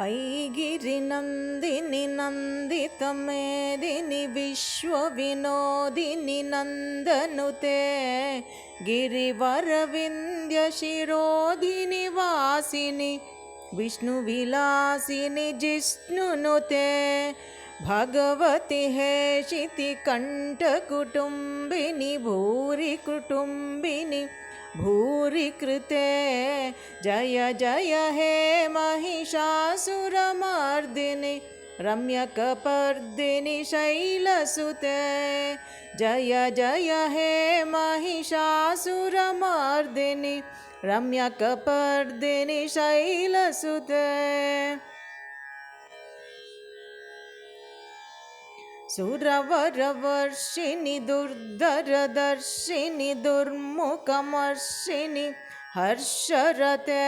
ऐगिरिनन्दिनि नन्दितमेदिनि विश्वविनोदिनि नन्दनुते गिरिवरविन्द्यशिरोधिनि वासिनि विष्णुविलासिनि जिष्णुनुते भगवति हेशितिकण्ठकुटुम्बिनि भूरि कुटुम्बिनि भूरि कृते जय जय हे महिषासुरमर्दिनि रम्यकपर्दिनि शैलसुते जय जय हे महिषासुरमर्दिनि रम्यकपर्दिनि शैलसुते सुरवरवर्षिणि दुर्धरदर्शिनि दुर्मुखमर्षिणि हर्षरते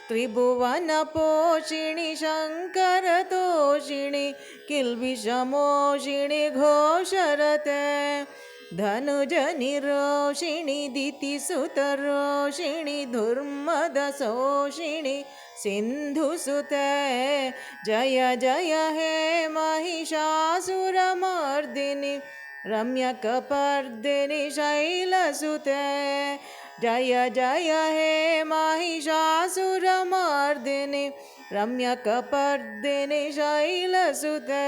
त्रिभुवनपोषिणि शङ्करतोषिणि किल्बिषमोषिणि घोषरते धनुजनिरोषिणि दितिसुतरोषिणि दुर्मदशोषिणि सिन्धुसुते जय जय हे महिषासुरमर्दिनि रम्यकपर्दिनि शैलसुते जय जय हे महिषासुरमर्दिनि रम्यकपर्दिनि शैलसुते।